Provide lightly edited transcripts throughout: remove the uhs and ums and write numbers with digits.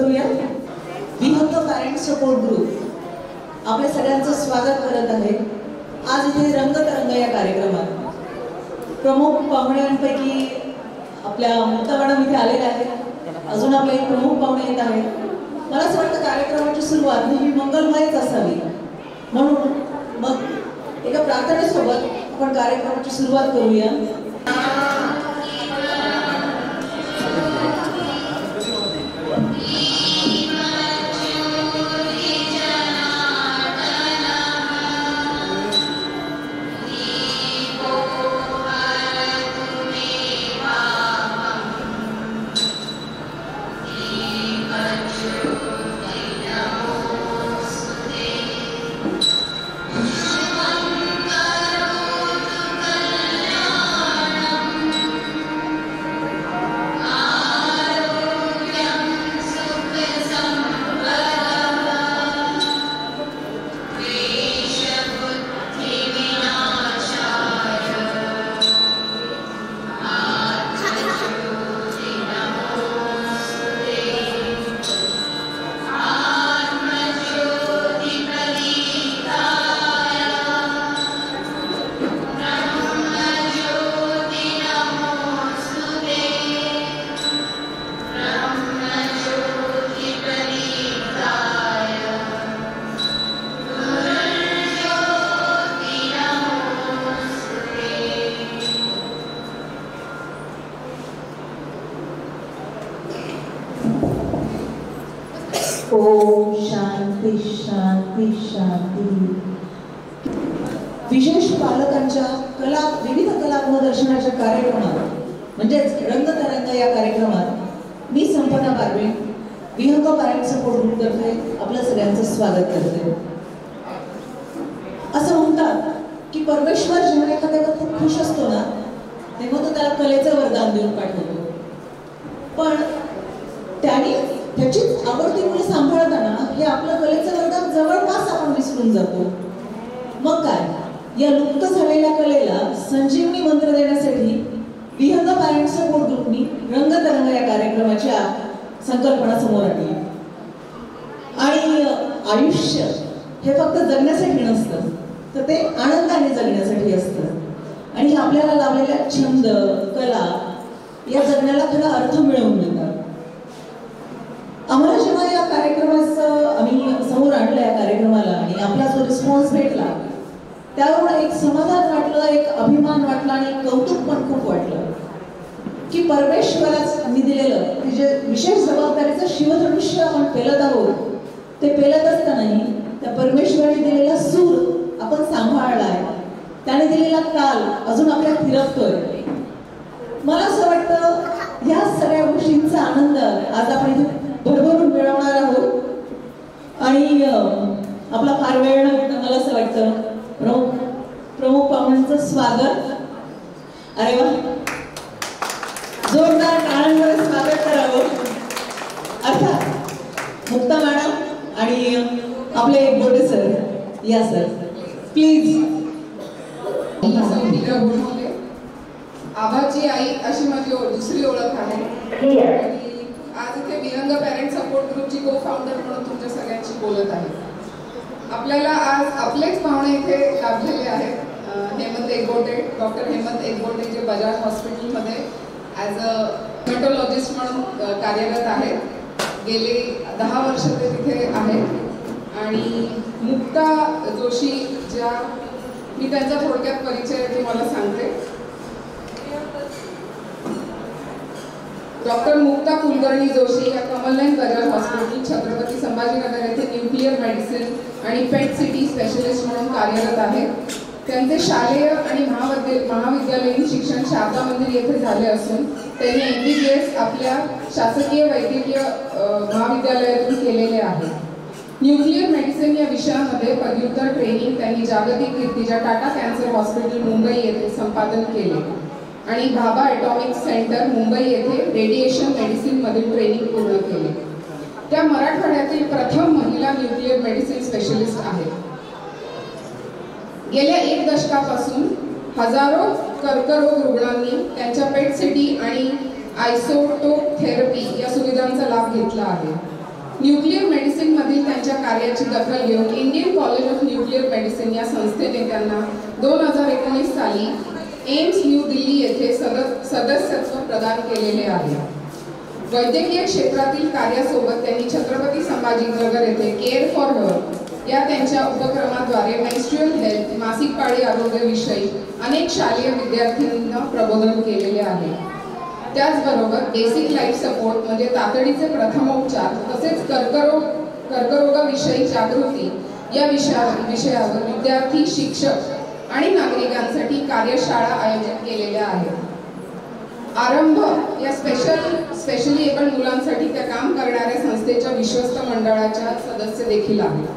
करूया. विहंग parent support group आपल्या सगळ्यांचं स्वागत करत आहे आज इथे रंगतरंग या कार्यक्रमात. प्रमुख पाहुण्यांपैकी आपल्या मुक्ता मॅडम इथे आलेल्या आहेत. अजून आपले प्रमुख पाहुणे येत आहेत. मला असं वाटतं कार्यक्रमाची सुरुवात ही मंगलमयच असावी, म्हणून मग एका प्रार्थनेसोबत आपण कार्यक्रमाची सुरुवात करूया. ओम शांती शांती शांती. विशेष पालकांच्या विविध कला प्रदर्शनाच्या कार्यक्रमात म्हणजेच रंगतरंग या कार्यक्रमात मी संपदा बारवे विहंग पॅरेंट सपोर्ट ग्रुप तर्फे आपल्या सगळ्यांचं स्वागत करते. असं म्हणतात की परमेश्वर जेव्हा एखाद्यावर खूप खुश असतो ना तेव्हा तो त्याला कलेचं वरदान देऊन पाठवतो, पण त्याचीच आवडती मुलं सांभाळताना हे आपलं कलेचं वरदान जवळपास आपण विसरून जातो. मग काय या लुप्त झालेल्या कलेला संजीवनी मंत्र देण्यासाठी विहंग पॅरेंट सपोर्ट ग्रुपनी रंगतरंग या कार्यक्रमाच्या संकल्पना समोर आणली. आणि आयुष्य हे फक्त जगण्यासाठी नसतं, तर ते आनंदाने जगण्यासाठी असतं. आणि आपल्याला लावलेल्या छंद कला या जगण्याला खरा अर्थ मिळवून देतात. आम्हाला जेव्हा या कार्यक्रमाचं आम्ही समोर आणलं या कार्यक्रमाला आणि आपला जो रिस्पॉन्स भेटला त्यावर एक समाधान वाटलं, एक अभिमान वाटला आणि कौतुक पण खूप वाटलं की परमेश्वराच आम्ही दिलेलं की जे विशेष जबाबदारीचं शिवधनुष्य आपण पेलत आहोत ते पेलत असतानाही त्या परमेश्वराने दिलेला सूर आपण सांभाळलाय, त्याने दिलेला ताल अजून आपल्या फिरवतोय. मला असं वाटतं ह्या सगळ्या गोष्टींचा आनंद आज आपण इथे भरभरून मिळवणार आहोत. आणि आपला फार वेळ न घेता मला असं वाटतं प्रमुख पाहुण्यांचं स्वागत. अरे वा, जोरदार टाळ्यांमध्ये स्वागत करावं. अर्थात मुक्ता मॅडम आणि आपले गोडे सर. या सर प्लीज. आभाची आई अशी माझी दुसरी ओळख आहे. आज इथे विहंग पॅरेंट सपोर्ट ग्रुपची को फाउंडर म्हणून तुमच्या सगळ्यांशी बोलत आहे. आपल्याला आज आपलेच पाहुणे इथे लाभलेले आहेत. हेमंत एकबोटे, डॉक्टर हेमंत एकबोटे जे बजाज हॉस्पिटलमध्ये ॲज अ हेमॅटॉलॉजिस्ट म्हणून कार्यरत आहेत. गेले 10 वर्ष ते तिथे आहेत. आणि मुक्ता जोशी ज्या मी त्यांचा थोडक्यात परिचय तुम्हाला सांगते. डॉक्टर मुक्ता कुलकर्णी जोशी या कमलनयन बजाज हॉस्पिटल छत्रपती संभाजीनगर येथे न्यूक्लिअर मेडिसिन आणि पेट सिटी स्पेशलिस्ट म्हणून कार्यरत आहेत. त्यांचे शालेय आणि महाविद्यालयीन शिक्षण शारदा मंदिर येथे झाले असून त्यांनी MBBS आपल्या शासकीय वैद्यकीय महाविद्यालयातून केलेले आहे. न्यूक्लिअर मेडिसिन या विषयामध्ये पदव्युत्तर ट्रेनिंग त्यांनी जागतिक कीर्तीच्या टाटा कॅन्सर हॉस्पिटल मुंबई येथे संपादन केले आणि भाभा ॲटॉमिक सेंटर मुंबई येथे रेडिएशन मेडिसिन मधील ट्रेनिंग पूर्ण केले. त्या मराठवाड्यातील प्रथम महिला न्यूक्लिअर मेडिसिन स्पेशलिस्ट आहेत. गेल्या 1 दशकापासून हजारो कर्करोग रुग्णांनी त्यांच्या पेट सिटी आणि आयसोटोप थेरपी या सुविधांचा लाभ घेतला आहे. न्यूक्लिअर मेडिसिनमधील त्यांच्या कार्याची दखल घेऊन Indian college of nuclear medicine या संस्थेने त्यांना 2019 साली एम्स न्यू दिल्ली येथे सदस्यत्व प्रदान केलेले आहे. वैद्यकीय क्षेत्रातील कार्यासोबत त्यांनी छत्रपती संभाजीनगर येथे केअर फॉर हर या त्यांच्या उपक्रमाद्वारे मेन्स्ट्रुअल हेल्थ मासिक पाळी आरोग्याविषयी अनेक शालेय विद्यार्थ्यांना प्रबोधन केलेले आहे. त्याचबरोबर बेसिक लाईफ सपोर्ट म्हणजे तातडीचे प्रथमोपचार तसेच कर्करोगाविषयी जागृती या विषयावर विद्यार्थी, शिक्षक आणि नागरिकांसाठी कार्यशाळा आयोजित केलेल्या आहेत. आरंभ या स्पेशली एबल्ड मुलांसाठी त्या काम करणाऱ्या संस्थेच्या विश्वस्त मंडळाच्या सदस्य देखील आहेत.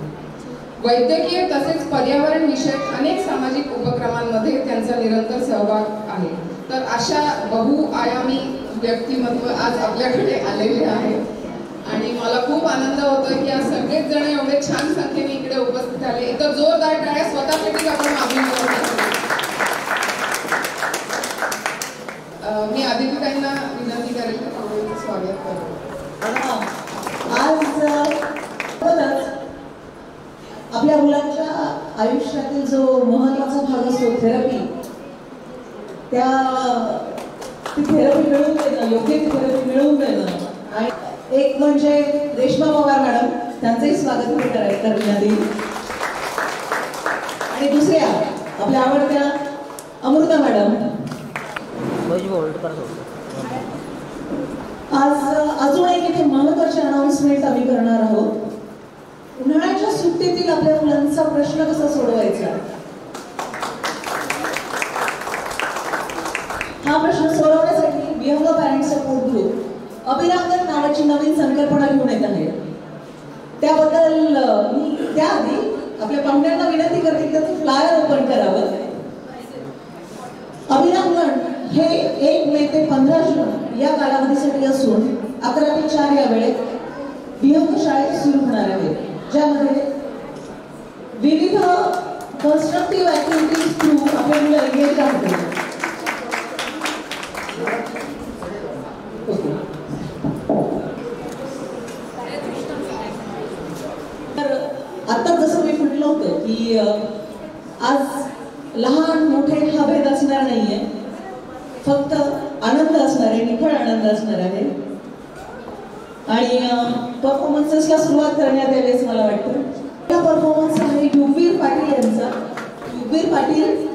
वैद्यकीय तसेच पर्यावरण विषयक अनेक सामाजिक उपक्रमांमध्ये त्यांचा निरंतर सहभाग आहे. तर अशा बहुआयामी व्यक्तिमत्व आज आपल्याकडे आलेले आहे आणि मला खूप आनंद होतो की आज सगळेच जण एवढे छान संख्येने इकडे उपस्थित आले. एकदा जोरदार टाळ्या स्वतःसाठी आपण मागणी. मी अधिकाऱ्यांना विनंती करेल स्वागत करतो. आज आपल्या मुलांच्या आयुष्यातील जो महत्वाचा भाग असतो थेरपी, त्या थेरपी मिळवून देणं, योग्य थेरपी मिळवून देणं. आणि एक म्हणजे रेश्मा पवार मॅडम, त्यांचंही स्वागत करण्यात येईल. आणि दुसऱ्या आपल्या आवडत्या अमृता मॅडम. आज अजून एक इथे महत्वाची अनाउन्समेंट आम्ही करणार आहोत. उन्हाळ्याच्या सुट्टीतील आपल्या मुलांचा प्रश्न कसा सोडवायचा, हा प्रश्न सोडवण्यासाठी विहंग पॅरेंट सपोर्ट ग्रुप अभिरांगण नावाची नवीन संकल्पना घेऊन येत आहे. त्याबद्दल मी त्याआधी आपल्या पाहुण्यांना विनंती करते की त्याचं फ्लायर ओपन करावं. अभिरांगण हे 1 मे ते 15 जून या कालावधीसाठी असून 11 ते 4 या वेळेत विहंग शाळेत सुरू होणार आहे, ज्यामध्ये विविध कन्स्ट्रक्टिव्ह ऍक्टिव्हिटीज थ्रू आपले मुलं एंगेज राहतील. तर आता जसं मी म्हटलं होतं की आज लहान मोठे हा भेद असणार नाहीये, फक्त आनंद असणार आहे, निखळ आनंद असणार आहे. आणि परफॉर्मन्सेसला सुरुवात करण्यात यावी असं मला वाटतं. हा परफॉर्मन्स आहे युगवीर पाटील यांचा. युगवीर पाटील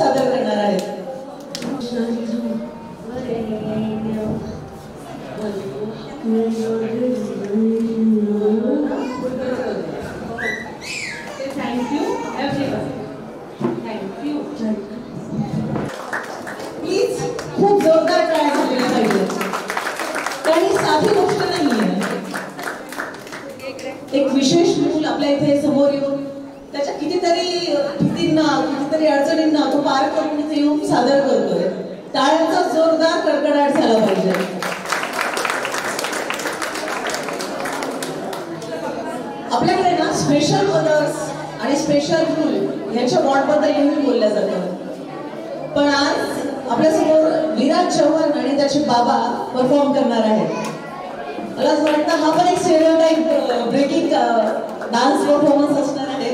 सादर करणार आहेत. Thank you everyone. थँक्यू. प्लीज खूप जोरदार टाळ्या झालेल्या पाहिजे. काही साधी गोष्ट नाहीये. एक विशेष मूल आपल्या इथे समोर येऊन त्याच्या कितीतरी भीतींना कितीतरी अडचणींना तो पार करून इथे येऊन सादर करतोय. टाळ्यांचा जोरदार कडकडाट झाला पाहिजे. आपल्याकडे ना स्पेशल मदर्स आणि स्पेशल रूल यांच्या वॉर्डबद्दल नेहमी बोलल्या जातं. पण आज आपल्यासमोर विराज चव्हाण आणि त्याचे बाबा परफॉर्म करणार आहेत. मला असं वाटतं हा पण एक स्टेरिओटाइप ब्रेकिंग डान्स परफॉर्मन्स असणार आहे.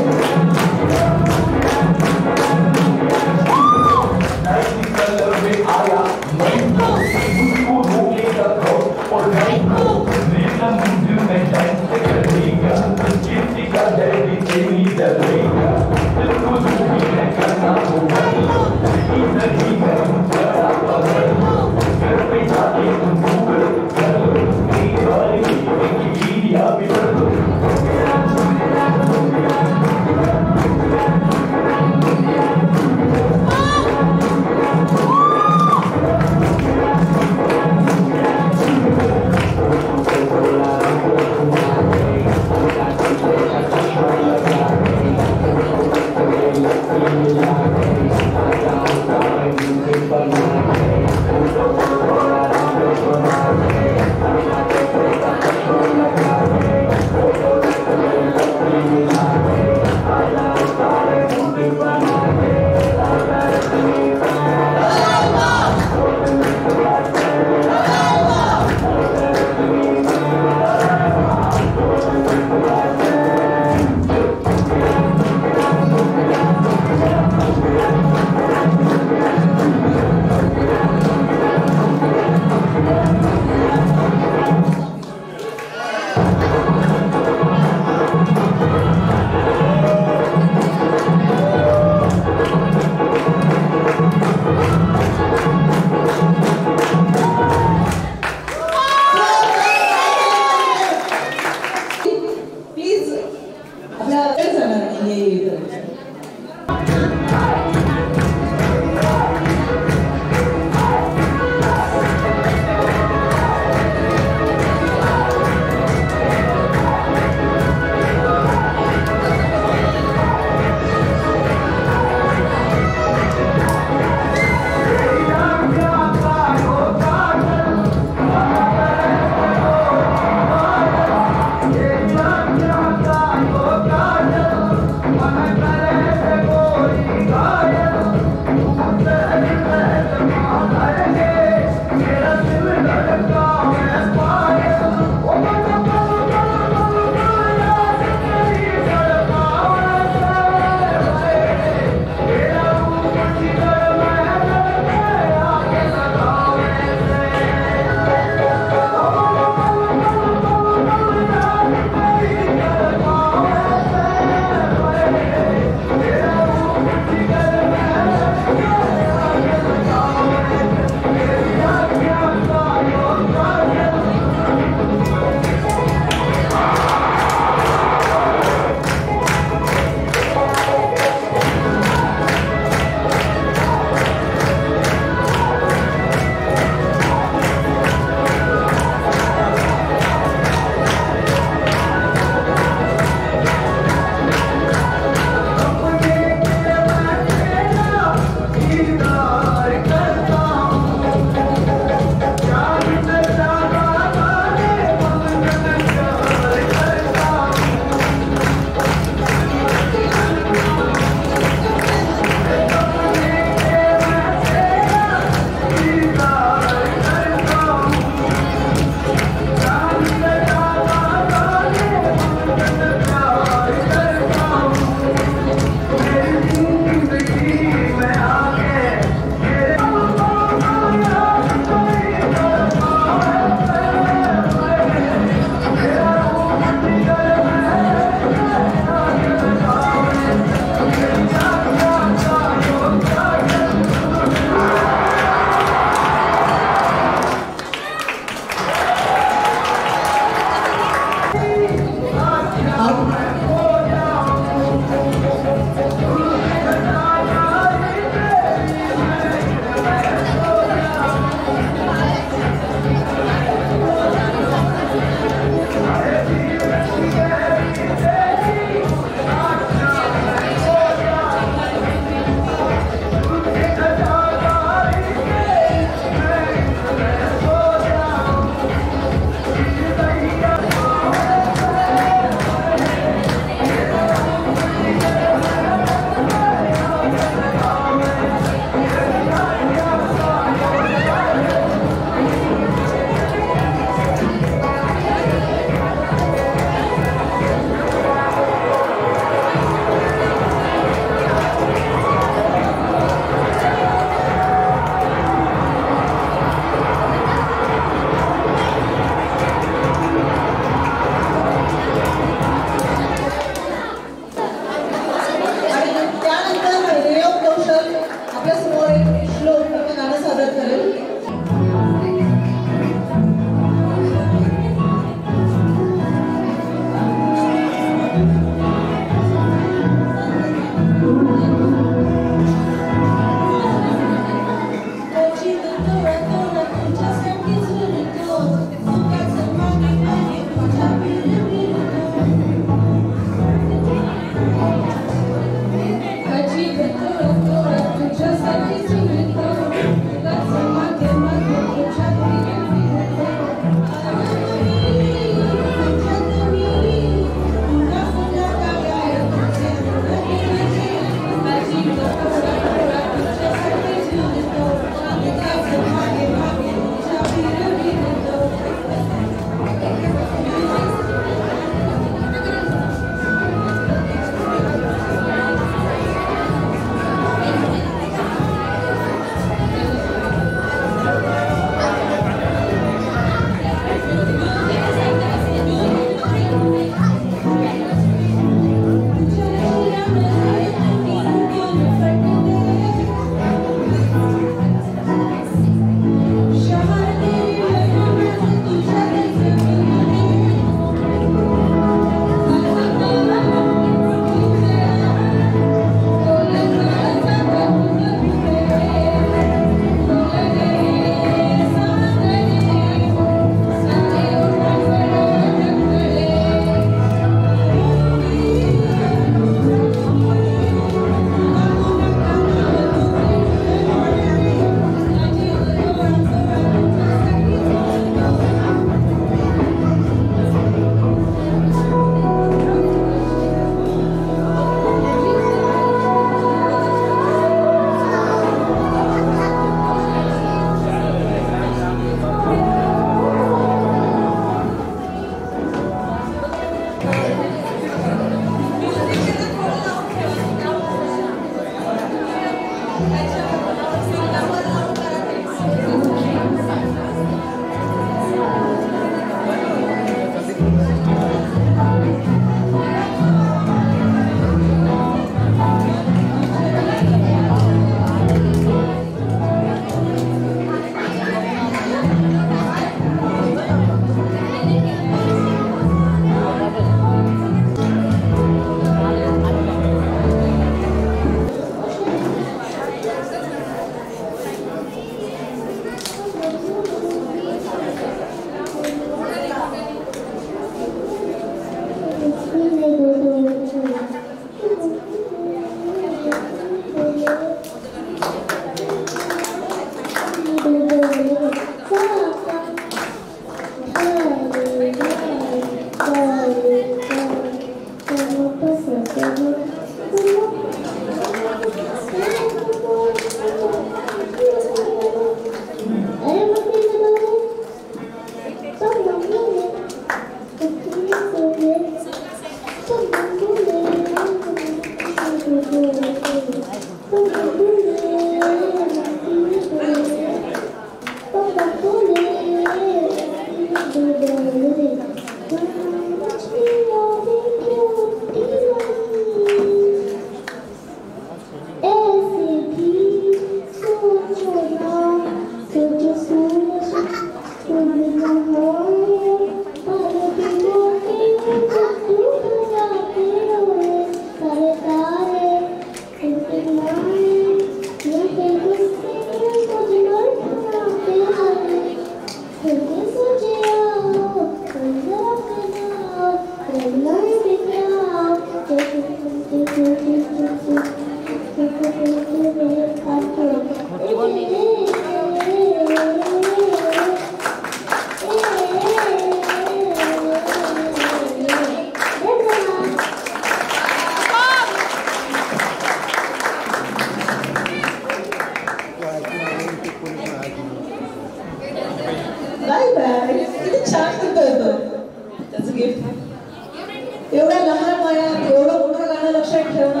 एवढ्या लहान वयात एवढं मोठं गाणं लक्षात ठेवणं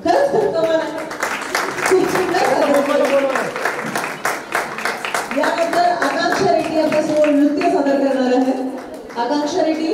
खरंच खूप कमाल आहे. खूप सुंदर. यानंतर आकांक्षा रेड्डी आपल्यासमोर नृत्य सादर करणार आहे. आकांक्षा रेड्डी.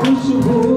खुशबू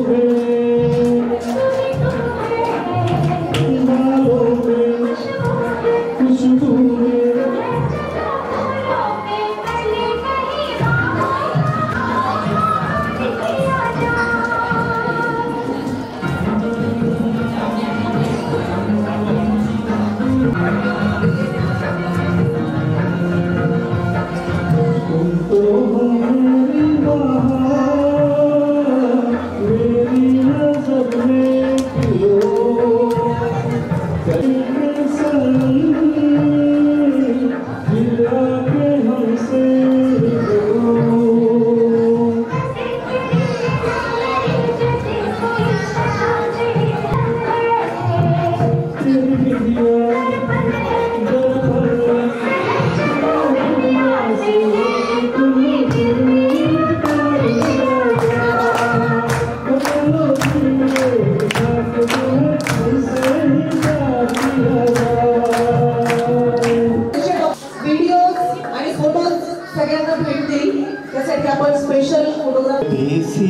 स्पेशल फोटोग्राफ देसी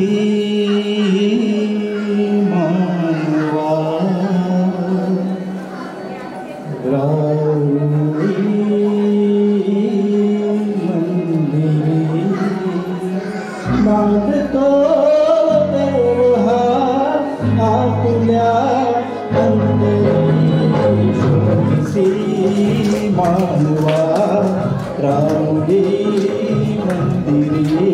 मानवा राऊळी मंदिरी नांदतो देव हा आपल्या अंतरी देसी मानवा राऊळी मंदिरी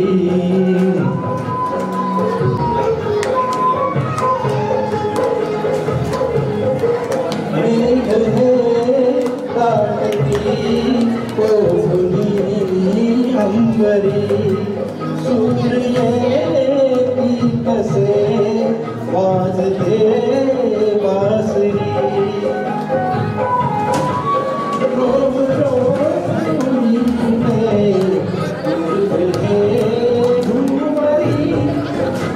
अंबरी सूर्य कसे वाजते बासरी रोम रोमी घुमरी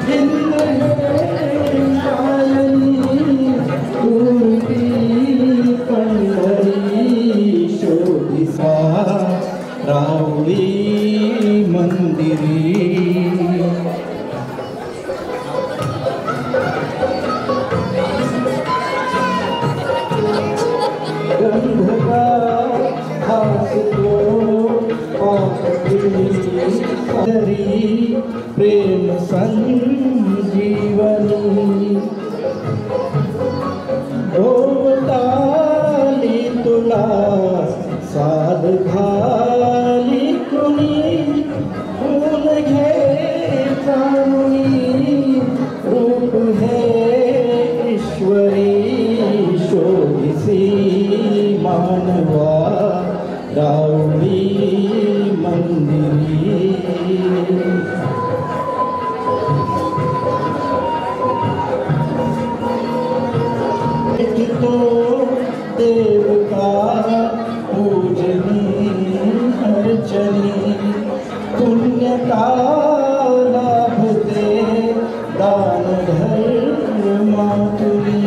हिंद दूरती पंढरी शोभिसा राऊळी मंदिरी गंधका हासतो पापी प्रेम संजीवनी ढोलताली तुला साध घाली कुणी फूल घे चांदणी रूप है ईश्वरी शोभिसी मानवा राऊळी मंदिरी तो देवता पूजनी अर्चनी पुण्य का लाभते दान धर्मातुनी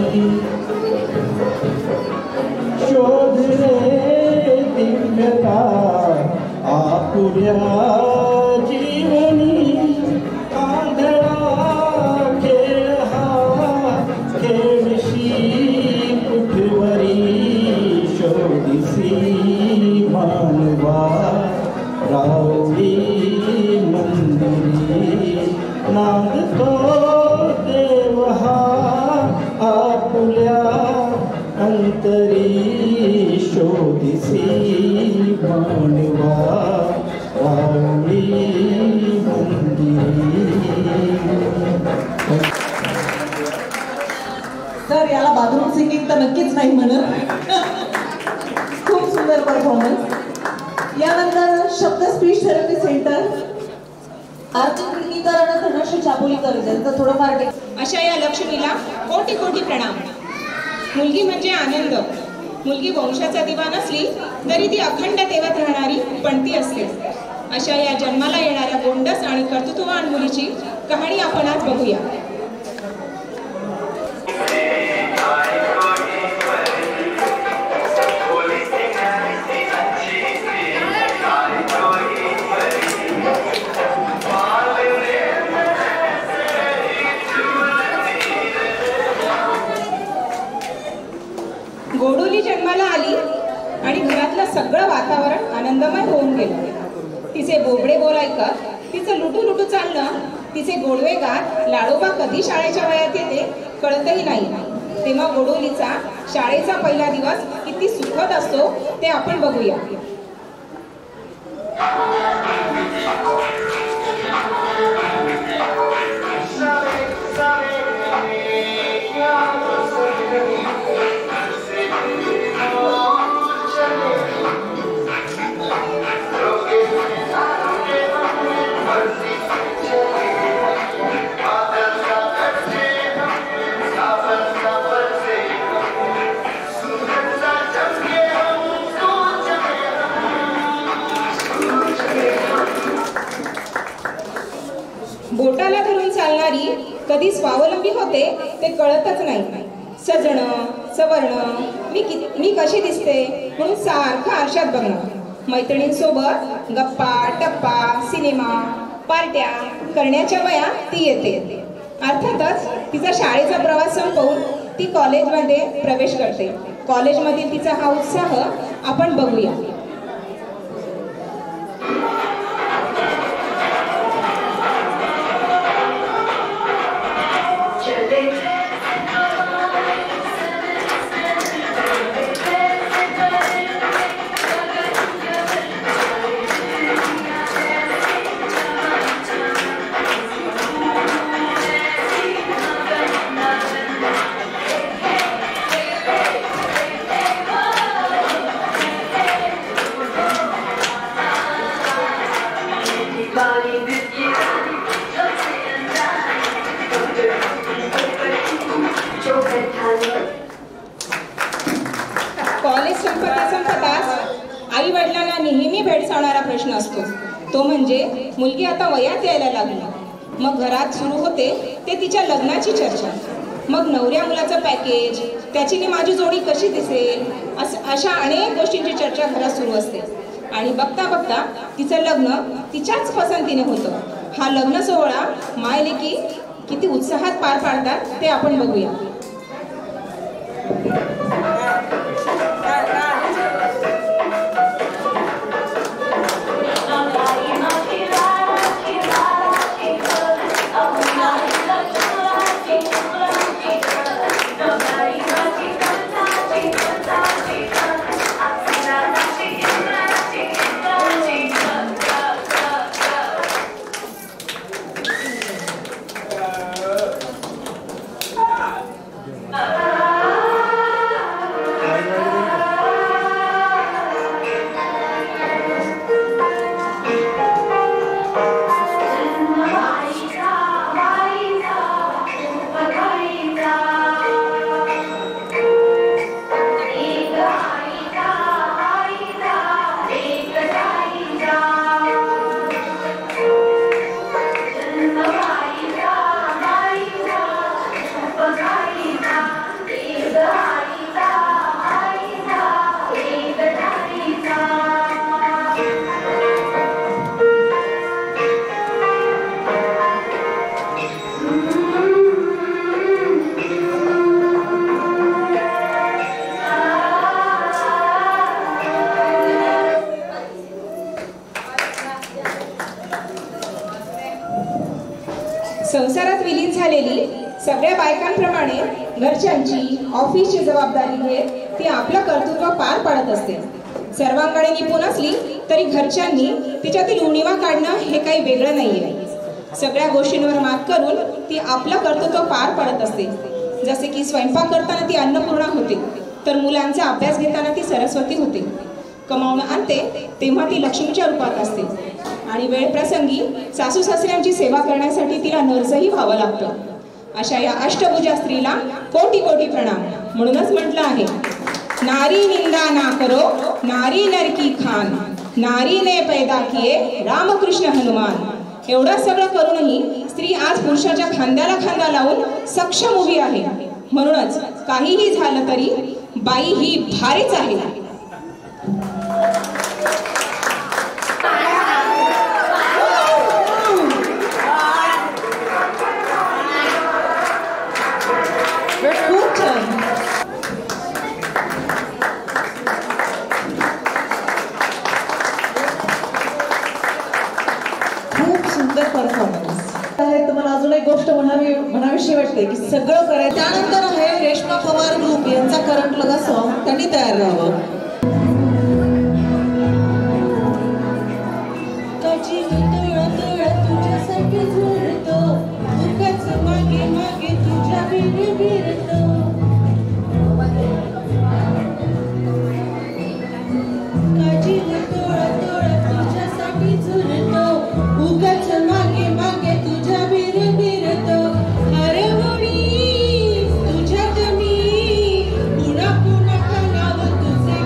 शोध रे दिव्यता आपुल्या जीवनी आंधळा खेळ हा खेळशी शोधिसी मानवा राऊळी मंदिरी नांदतो देव हा आपुल्या अंतरी शोधिसी मानवा राऊळी मंदिरी. तर याला बाथरूम सिंगिंग तर नक्कीच नाही म्हणत. खूप सुंदर परफॉर्मन्स. यानंतर शब्द स्पीच थेरपी सेंटर आरती कुलकीकर आणि धनश्री चापोलीकर यांचं थोडंफार अशा या लक्ष्मीला कोटी कोटी प्रणाम. मुलगी म्हणजे आनंद. मुलगी वंशाचा दिवा नसली तरी ती अखंड तेवत राहणारी पणती असते. अशा या जन्माला येणाऱ्या गोंडस आणि कर्तृत्ववान मुलीची कहाणी आपण आज बघूया. गोडोली जन्माला आली आणि घरातलं सगळं वातावरण आनंदमय होऊन गेलं. तिचे बोबडे बोल ऐकत, तिचं लुटू लुटू चालणं, तिचे गोडवे गात लाडोबा कधी शाळेच्या वयात येते कळतही नाही. तेव्हा गोडोलीचा शाळेचा पहिला दिवस किती सुखद असतो ते आपण बघूया. बोटाला धरून चालणारी कधी स्वावलंबी होते ते कळतच नाही. सजणं सवरणं, मी कशी दिसते म्हणून सारखं आरशात बघणं, मैत्रिणींसोबत गप्पा टप्पा सिनेमा, पार्ट्या करण्याच्या वया ती येते. अर्थातच तिचा शाळेचा प्रवास संपवून ती कॉलेजमध्ये प्रवेश करते. कॉलेजमधील तिचा हा उत्साह आपण बघूया. कॉलेज संपताच आई वडिलांना नेहमी भेडसावणारा प्रश्न असतो, तो म्हणजे मुलगी आता वयात यायला लागली. मग घरात सुरू होते ते तिच्या लग्नाची चर्चा. मग नवऱ्या मुलाचं पॅकेज, त्याची नी माझी जोडी कशी दिसेल, अशा अनेक गोष्टींची चर्चा घरात सुरू असते. आणि बघता बघता तिचं लग्न तिच्याच पसंतीने होतं. हा लग्न सोहळा मायलेकी किती उत्साहात पार पाडतात ते आपण बघूया. संसारात विलीन झालेली सगळ्या बायकांप्रमाणे घरच्यांची, ऑफिसची जबाबदारी घेत ती आपलं कर्तृत्व पार पाडत असते. सर्वांकडे निपुण असली तरी घरच्यांनी तिच्यातील उणीवा काढणं हे काही वेगळं नाहीये. सगळ्या गोष्टींवर मात करून ती आपलं कर्तृत्व पार पाडत असते. जसे की स्वयंपाक करताना ती अन्नपूर्णा होते, तर मुलांचा अभ्यास घेताना ती सरस्वती होते. कमावून आणते तेव्हा ती लक्ष्मीच्या रूपात असते. आणि वेळ प्रसंगी सासू सासऱ्यांची सेवा करण्यासाठी तिला नर्सही व्हावं लागतं. अशा या अष्टभुजा स्त्रीला कोटी कोटी प्रणाम. म्हणूनच म्हटलं आहे, नारी निंदा ना करो, नारी नर की खान, नारी ने पैदा किए रामकृष्ण हनुमान. एवढं सगळं करूनही स्त्री आज पुरुषाच्या खांद्याला खांदा लावून सक्षम उभी आहे. म्हणूनच काहीही झालं तरी बाई ही भारीच आहे. खूप छान. खूप सुंदर परफॉर्मन्स आहे. तुम्हाला अजून एक गोष्ट म्हणावीशी वाटते की सगळं करायचं. त्यानंतर आहे रेश्मा पवार ग्रुप यांचा करंट लगा सॉन्ग, त्यांनी तयार राहावं. तुझ्यासाठी झुरतो उगाच मागे मागे तुझ्या विरतो. काजीला तोळा तोळा तुझ्यासाठी झुरतो उगाच मागे मागे तुझ्या विरतो. हरवणी तुझ्यात मी पुन्हा पुन्हा कानावर तुझे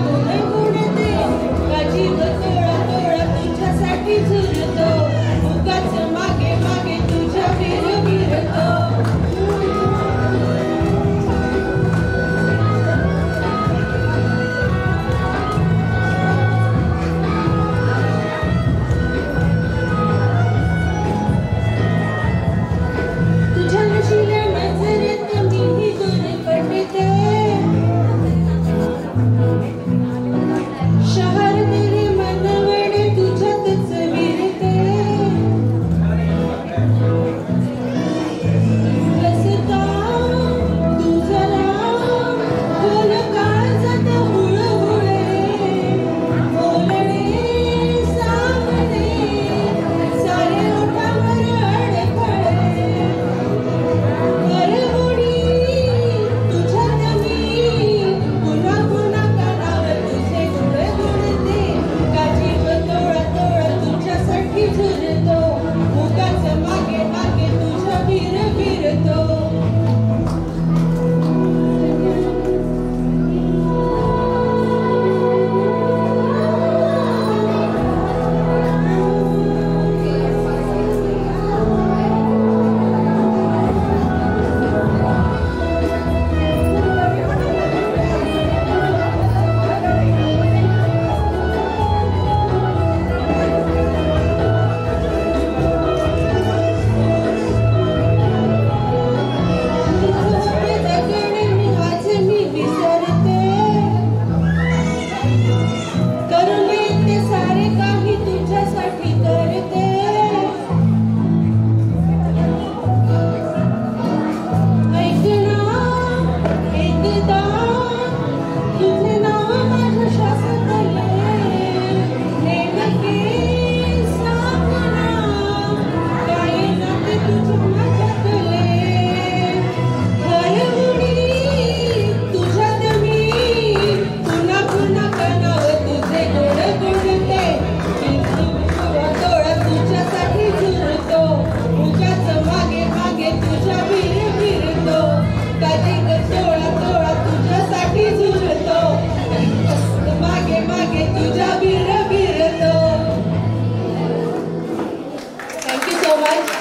माइक.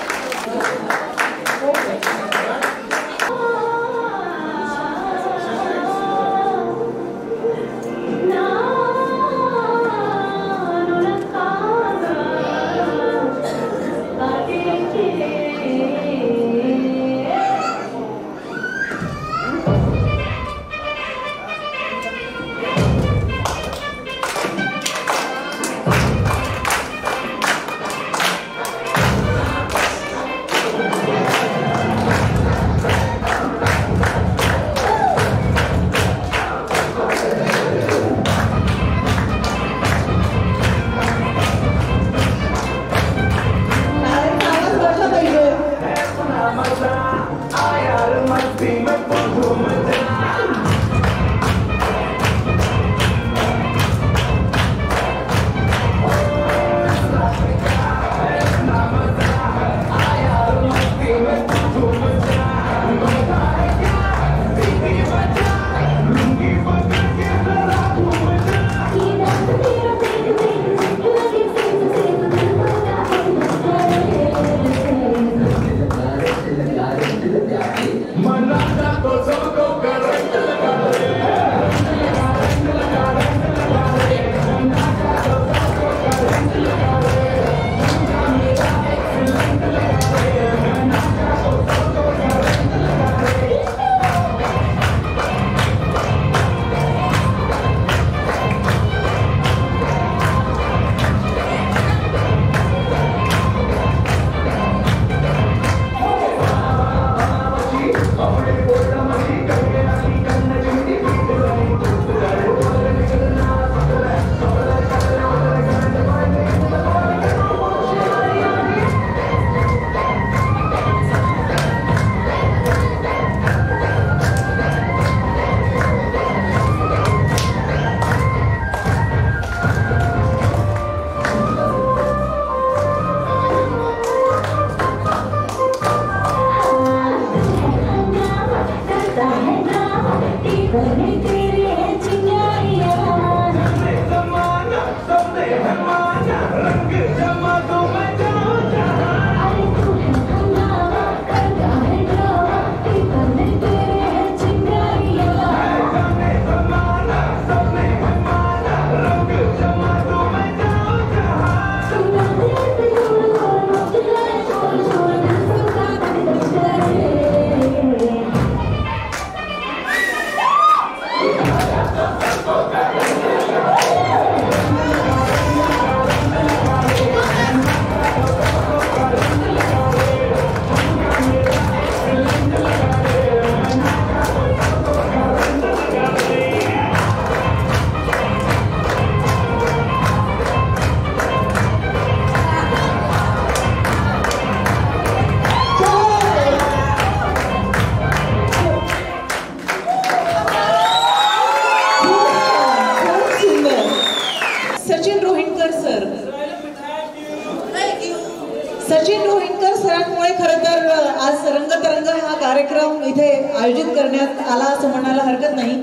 सचिन रोहिणकर सरांमुळे खरं तर आज रंगतरंग हा कार्यक्रम इथे आयोजित करण्यात आला असं म्हणायला हरकत नाही,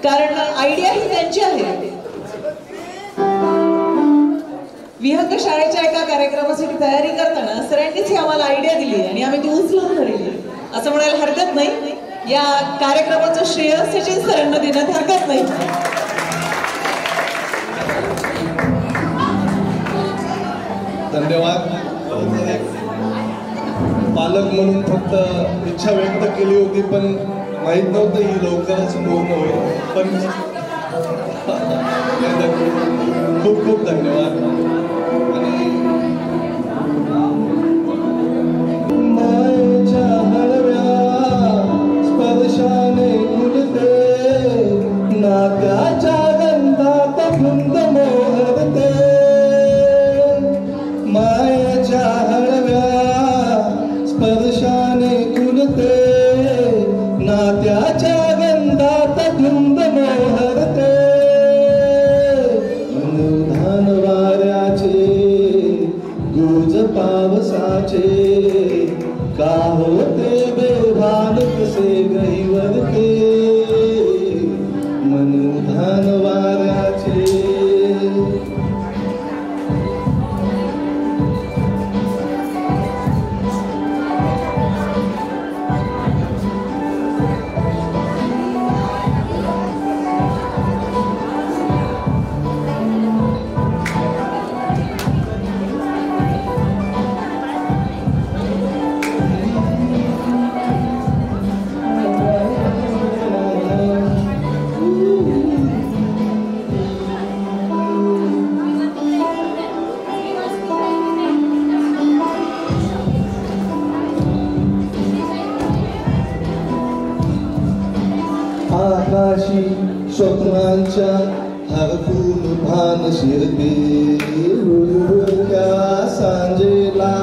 कारण आयडिया ही त्यांची आहे. विहंग शाळेच्या एका कार्यक्रमासाठी तयारी करताना सरांनीच ही आम्हाला आयडिया दिली आणि आम्ही ती उचलून धरली असं म्हणायला हरकत नाही. या कार्यक्रमाचं श्रेय सचिन सरांना देण्यात हरकत नाही. धन्यवाद. पालक म्हणून फक्त इच्छा व्यक्त केली होती, पण माहीत नव्हतं ही लवकरच पूर्ण होईल. पण खूप खूप धन्यवाद. आणि मायेच्या हळव्या स्पर्शाने फुलते, नात्याच्या गंधात धुंद मोहरते. मायेच्या हळव्या स्पर्शाने खुलते, नात्याच्या गंधात धुंद मोहरते. अनुधान वाऱ्याचे गुज पावसाचे, का होते बेभान कसे गहिवरते. मनुधान वाऱ्याचे पाशी स्वप्नांच्या हरपून भान शिरते त्या सांजेला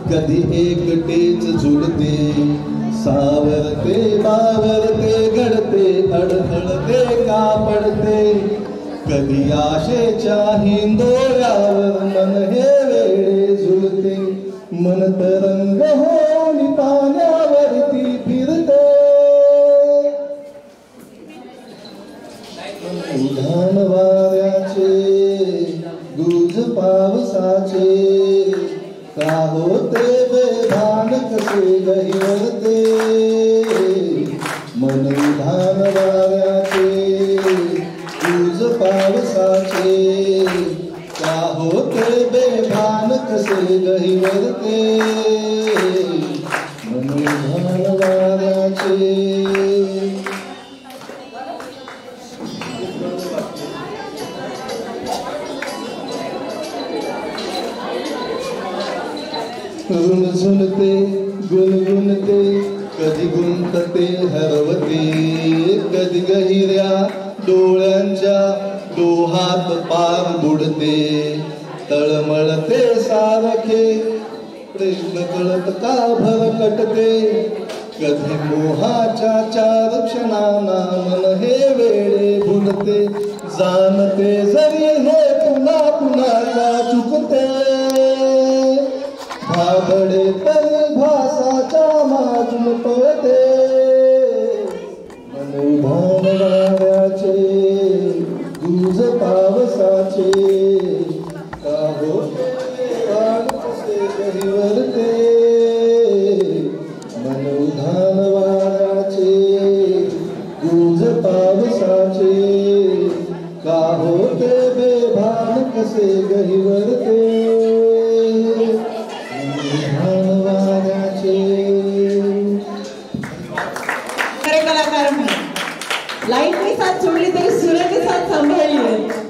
कधी एकटेच झुलते सावरते बावरते घडते अडथळते का पडते कधी आशेच्या हिंदोळ्यावर मन हे वेळे झुलते मन तरंग होऊन पाण्यावरती फिरते उधाण वाऱ्याचे गुज पावसाचे का होते बेभान कसे गहिवरते मन उधाण वाऱ्याचे गुज पावसाचे का होते बेभान कसे गहिवरते मन उधाण वाऱ्याचे झुनझुनते गुणगुणते कधी गुंतते हरवते कधी गहिऱ्या डोळ्यांच्या डोहात पार बुडते तळमळते सारखे प्रश्न कळत का भरकटते कधी मोहाच्या चार क्षणांना मन हे वेळे भुलते जाणते जरी हे पुन्हा पुन्हा का चुकते भाबडे तरी भासाच्या माजून पळते मन वाऱ्याचे गुज पावसाचे का होते कसे गहिवरते मन उधाण वाऱ्याचे गुज पावसाचे का होते बेभान कसे गहिवरते खरे कलाकार लाईन के साथ जोडली तरी सुर के साथ सांभाळली आहे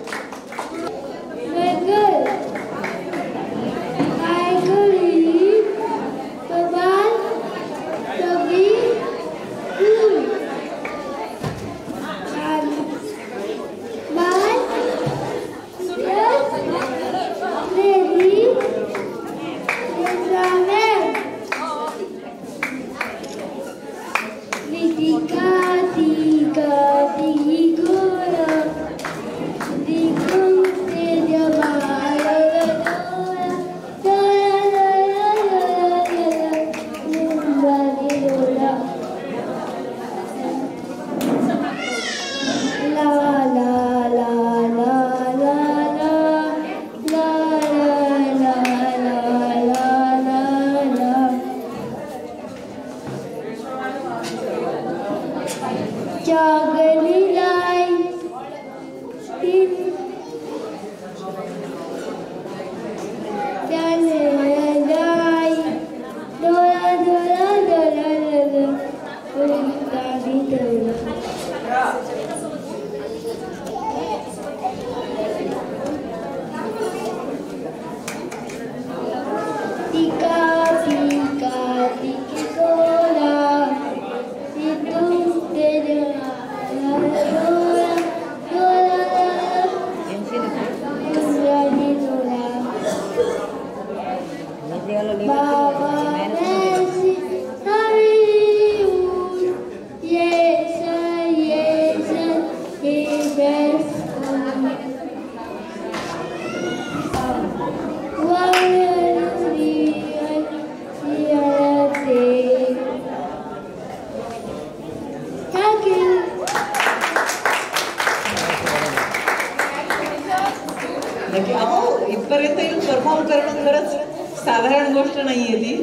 इथपर्यंत येऊन परफॉर्म करणं खरंच साधारण गोष्ट नाहीये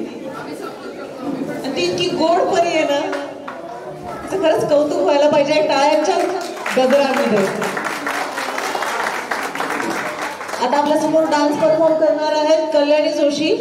ती इतकी गोड परी आहे ना तर खरंच कौतुक व्हायला पाहिजे टाळ्यांच्या गजरामध्ये. आता आपल्या समोर डान्स परफॉर्म करणार आहेत कल्याणी जोशी.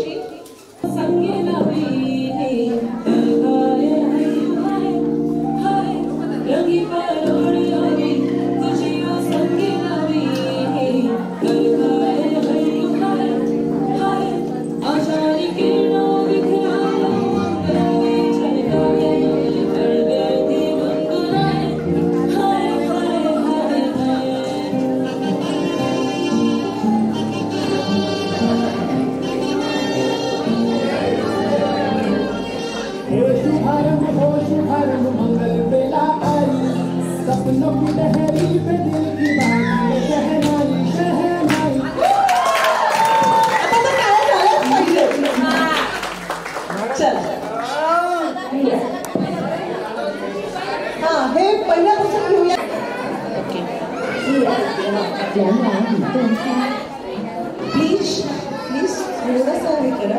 हे पहिल्यापासून घेऊया. प्लीज प्लीज थोडंसं हे करा.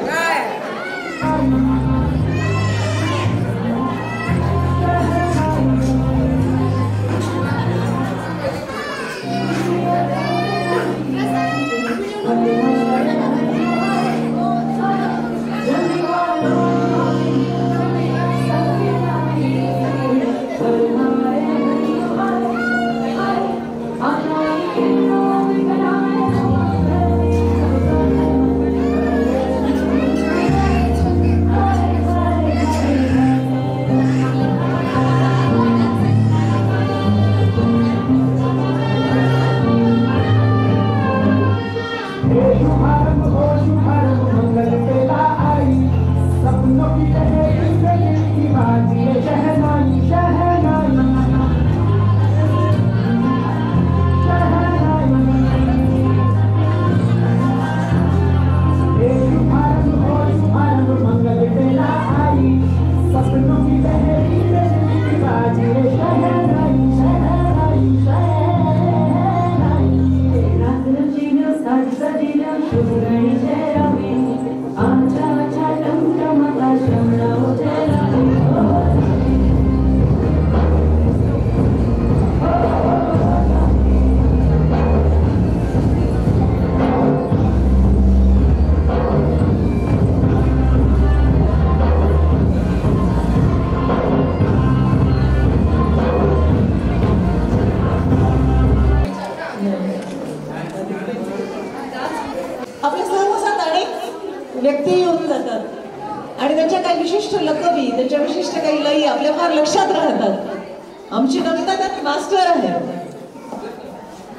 व्यक्ती येऊन जातात आणि त्यांच्या काही विशिष्ट लकबी, त्यांच्या विशिष्ट काही लई आपल्या फार लक्षात राहतात. आमची नमिता त्यात मास्टर आहे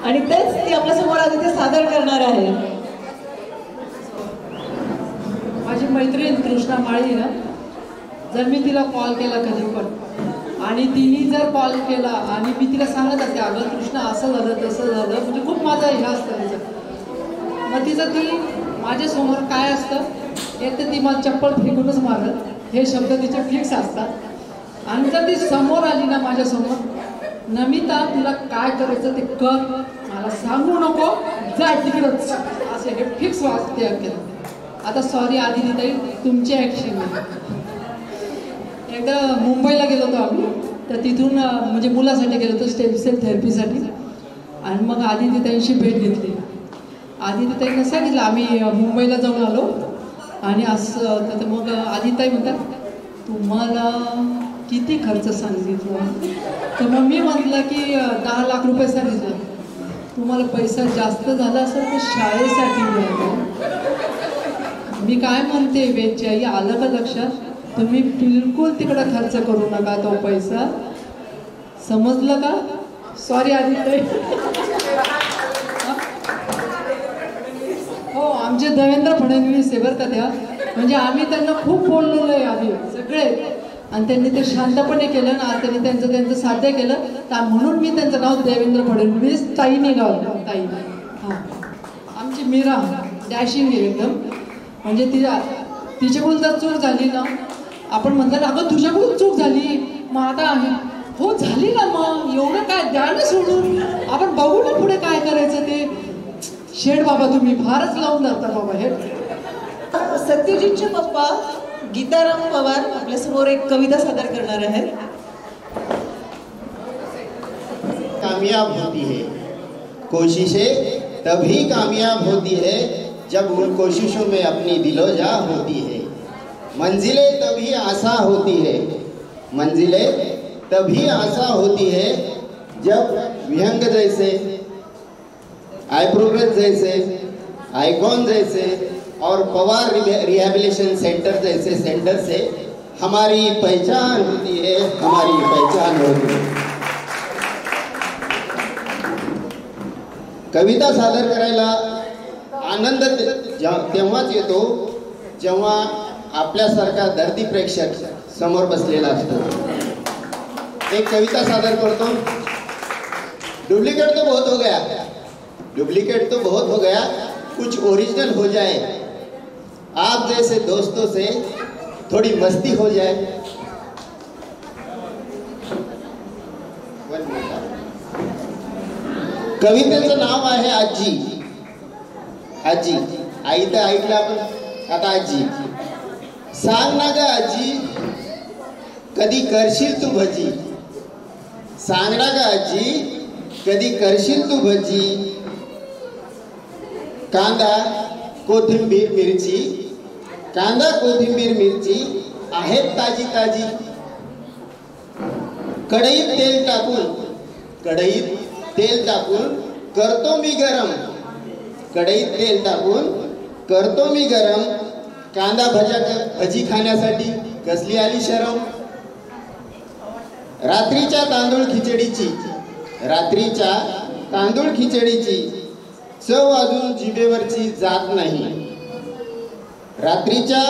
आणि तेच ती आपल्या समोर आज इथे सादर करणार आहे. माझी मैत्रीण कृष्णा माळी ना, जर मी तिला कॉल केला कधी पण आणि तिने जर कॉल केला आणि मी तिला सांगत असते अगं कृष्णा असं झालं तसं झालं, म्हणजे खूप माझा हे असतं तिचं. मग तिचं ती माझ्यासमोर काय असतं, एक तर ती मला चप्पल फेकूनच मारत, हे शब्द तिचे फिक्स असतात. आणि जर ती समोर आली ना माझ्यासमोर, नमिता तुला काय करायचं ते कर, मला सांगू नको, जा तिकडंच, असे हे फिक्स वाचते अखेर. आता सॉरी आदिती, तुमची ॲक्शन आहे. एकदा मुंबईला गेलो होतो आम्ही, तर तिथून म्हणजे मुलासाठी गेलो होतो स्टेम सेल थेरपीसाठी. आणि मग आदितीताईंशी भेट घेतली. आदितीताईंना सांगितलं आम्ही मुंबईला जाऊन आलो आणि असं. तर मग आदितीताई म्हणतात तुम्हाला किती खर्च सांगितलं. तर मग मी म्हटलं की 10 लाख रुपये सांगितलं. तुम्हाला पैसा जास्त झाला असेल तर शाळेसाठी द्यायला. मी काय म्हणते वेदची आलं का लक्षात, तुम्ही बिलकुल तिकडं खर्च करू नका तो पैसा, समजलं का. सॉरी आदित्य. हो, आमचे देवेंद्र फडणवीस आहे बरं का त्या, म्हणजे आम्ही त्यांना खूप बोललेलो आहे आधी सगळे, आणि त्यांनी ते शांतपणे केलं ना. त्यांनी त्यांचं साध्य केलं, तर म्हणून मी त्यांचं नाव देवेंद्र फडणवीस ताई निघावलं. ताई हां, आमची मीरा डॅशिंग आहे एकदम. म्हणजे तिच्याकडून जर चूक झाली ना, आपण म्हणतात अगं तुझ्याकडून चूक झाली, मग आता हो झाली ना, मग एवढं काय द्या ना सोडून, आपण बघू ना पुढे काय करायचं ते. शेड बाबा तुम्ही फारच लावून जाता बाबा हे. सत्यजितचे पप्पा गीताराम पवार आपल्यासमोर एक कविता सादर करणार आहेत. कामयाब होती है कोशिशें, तभी कामयाब होती है जब उन कोशिशों में अपनी दिलोजा होती है. मंजिलें तभी आसा होती है, मंजिलें तभी आसा होती है जब विहंग जैसे, आई प्रोग्रेस जैसे, आइकॉन जैसे और पवार रिहैबिलिटेशन सेंटर जैसे सेंटर से हमारी पहचान होती है, हमारी पहचान होती है. कविता सादर करायला आनंद तेव्हाच येतो जेव्हा आपल्यासारखा दर्दी प्रेक्षक समोर बसलेला असतो. एक कविता सादर करतो. डुप्लीकेट तो बहुत हो गया, डुप्लीकेट तो बहुत हो गया, कुछ ओरिजिनल हो जाए, आप जैसे दोस्तों से थोड़ी मस्ती हो जाए। कवितेचं नाव आहे आजी। आजी, आई तर ऐकलं आपण, आता आजी सांग ना ग आजी, कधी करशील तू भजी, सांग ना ग आजी, कधी करशील तू भजी, कांदा कोथिंबीर मिरची, कांदा कोथिंबीर मिरची आहेत ताजी ताजी, कढईत तेल टाकून, कढईत तेल टाकून करतो मी गरम, कढईत तेल टाकून करतो मी गरम, कांदा भजी खाण्यासाठी कसली आली शरम, रात्रीच्या तांदूळ खिचडीची, रात्रीच्या तांदूळ खिचडीची चव अजून जिभेवरची जात नाही, रात्रीच्या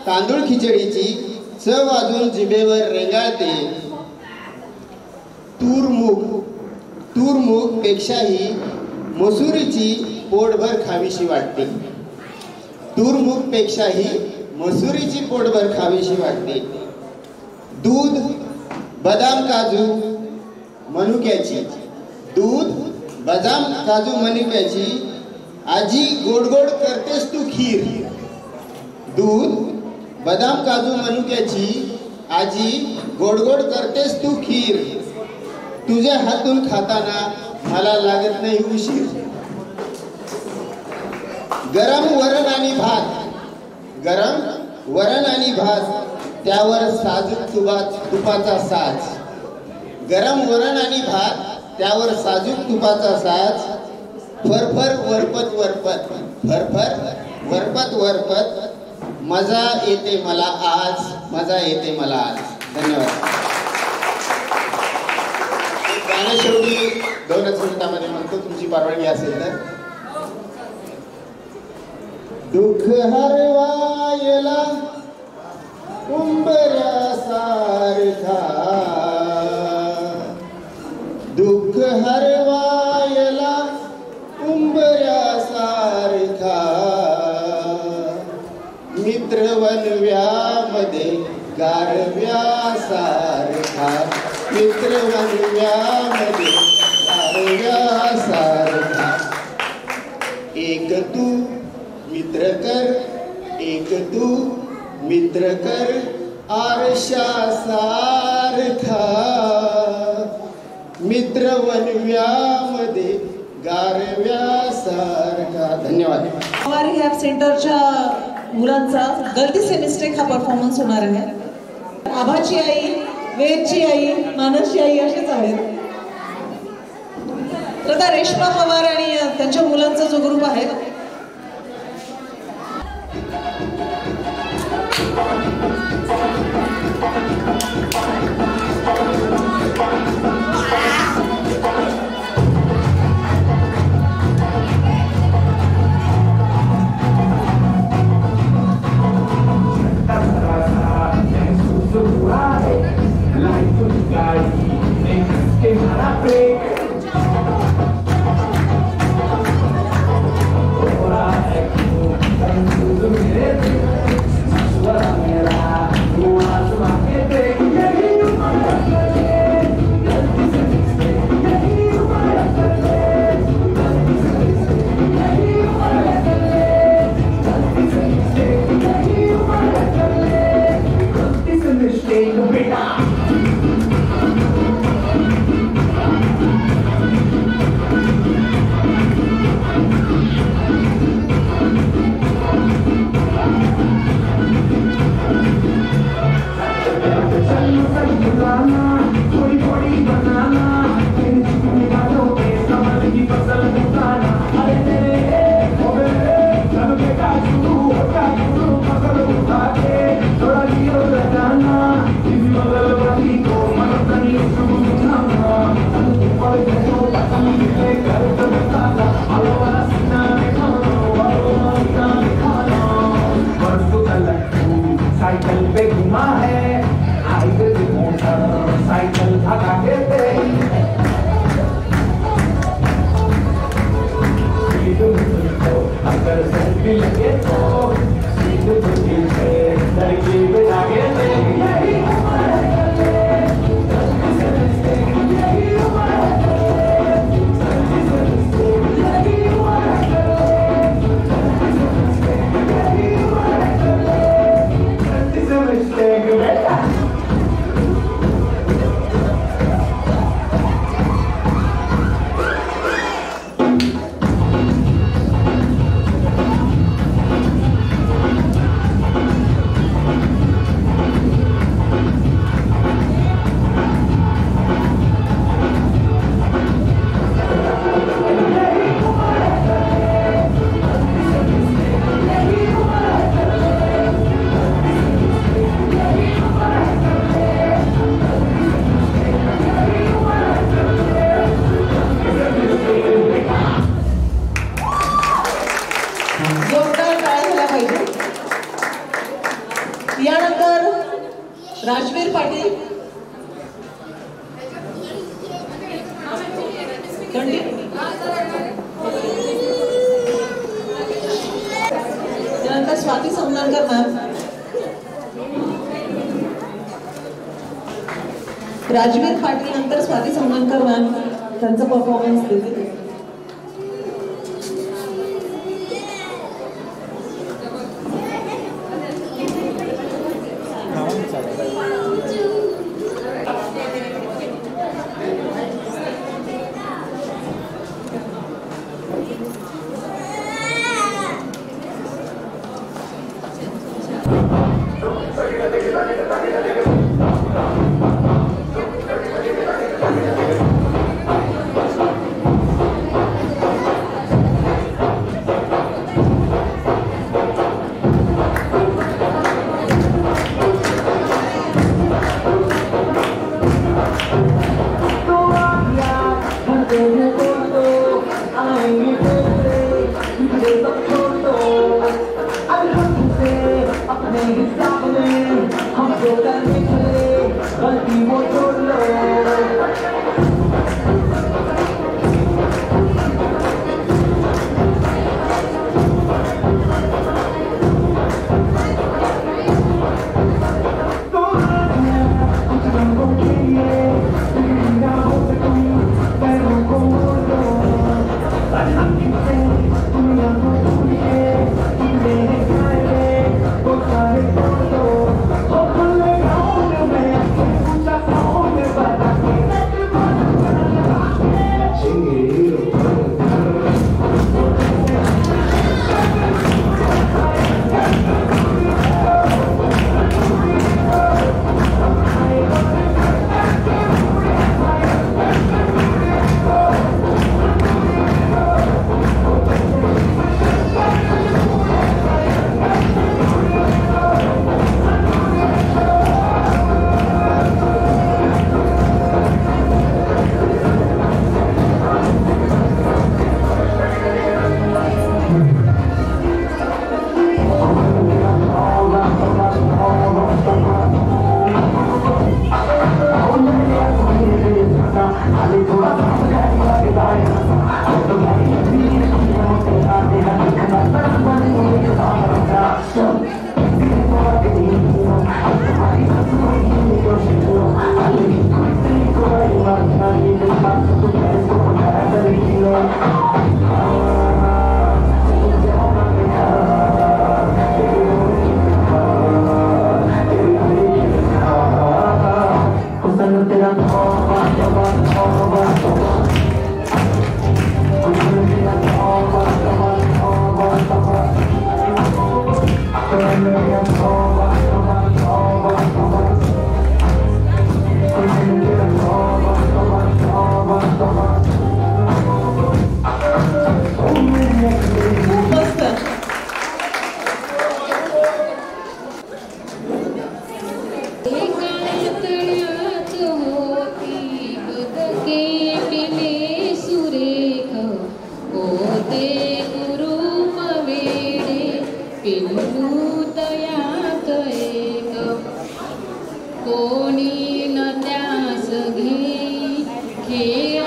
तांदूळ खिचडीची चव अजून जिभेवर रेंगाळते, तूर मूग पेक्षाही मसुरीची पोटभर खावीशी वाटते, तूर मूग पेक्षाही मसुरीची पोटभर खावीशी वाटते, दूध बदाम काजू मनुक्याची, दूध बदाम काजू मनुक्याची आजी गोड गोड करतेस तू खीर, दूध बदाम काजू मनुक्याची आजी गोड गोड करतेस तू खीर, तुझ्या हातून खाताना मला लागत नाही उशीर, गरम वरण आणि भात, गरम वरण आणि भात त्यावर साजूक तुपाचा साज, गरम वरण आणि भात त्यावर साजूक तुपाचा साज, फरफर वरपत वरपत, फरफर वरपत वरपत मजा येते मला आज, मजा येते मला आज. धन्यवाद. गाणं शेवटी 2च मिनिटामध्ये म्हणतो, तुमची परवानगी असेल तर. दुःख हरवायला उंबऱ्यासारखा, दुःख हरवायला उंबऱ्यासारखा, मित्र वनव्यामध्ये गारव्यासारखा, मित्र वनव्यामध्ये गारव्यासारखा, एक तू मित्र कर, एक तू मित्र कर आरशासारखा, मित्र वनव्यामध्ये गारव्यासारखा. धन्यवाद. पवार ह्या सेंटरच्या मुलांचा गलती से मिस्टेक हा परफॉर्मन्स होणार आहे. आभाची आई, वेदची आई, मानसची आई असेच आहेत. तर आता रेश्मा पवार आणि त्यांच्या मुलांचा जो ग्रुप आहे यानंतर राजवीर पाटील त्यानंतर स्वाती समनानकर मॅम, राजवीर पाटील नंतर स्वाती समनानकर मॅम त्यांचा परफॉर्मन्स देतील.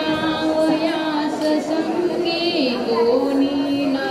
खेळावयास संगे कोणी न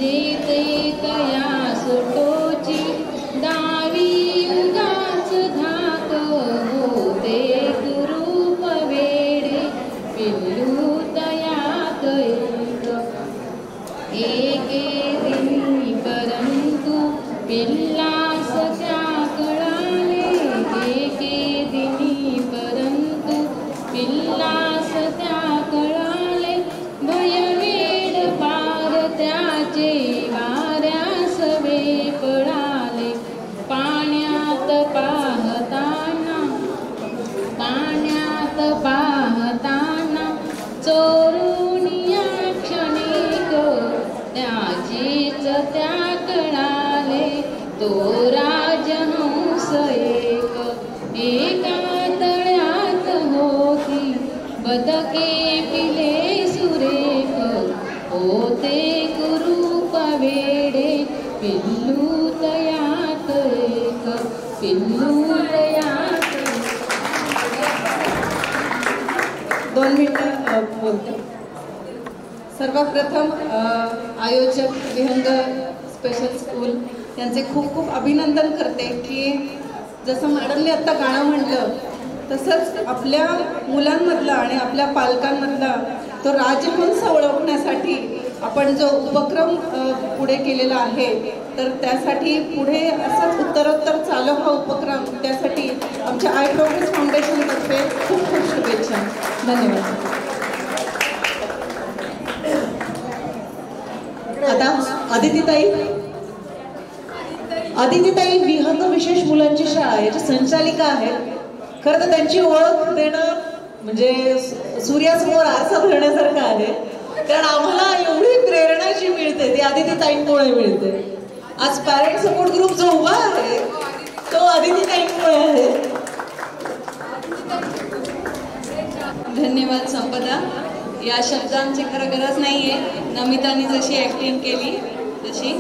जेते तया सुटोची डावी उगाच धाक होते कुरूप वेडे पिल्लू तयात एके दिनी परंतु पिल्लास त्या कळाले एके दिनी परंतु पिल्लास त्या कळाले भयवेड पार त्याचे वाऱ्यास वे पडाले पाण्यात पाहताना चोरून या क्षणिक त्याचीच त्या कळाले तो राजहंस एका तळ्यात होती बदके पिले सुरेख होते कुरूप वेडे पिल्लू तयात एक पिल्लू तयात 2 मिनिटं बोलते. सर्वप्रथम आयोजक विहंग स्पेशल स्कूल यांचे खूप खूप अभिनंदन करते की जसं मॅडमने आत्ता गाणं म्हटलं तसंच आपल्या मुलांमधला आणि आपल्या पालकांमधला तो राजहंस ओळखण्यासाठी आपण जो उपक्रम पुढे केलेला आहे तर त्यासाठी पुढे असंच उत्तरोत्तर चालू हा उपक्रम त्यासाठी आमच्या आय प्रोग्रेस फाउंडेशनतर्फे खूप खूप शुभेच्छा. धन्यवाद. आता आदितीताई विहंग विशेष मुलांची शाळा याची संचालिका आहेत. खरं तर त्यांची ओळख देणं म्हणजे सूर्यासमोर आरसा धरण्यासारखं आहे कारण आम्हाला एवढी प्रेरणा जी मिळते ती आदितीताईंमुळे मिळते. आज पॅरेंट सपोर्ट ग्रुप जो उभा आहे तो आदितीताईंमुळे आहे. धन्यवाद संपदा. या शब्दांची खरं गरज नाहीये. नमितानी जशी ऍक्टिंग केली तशी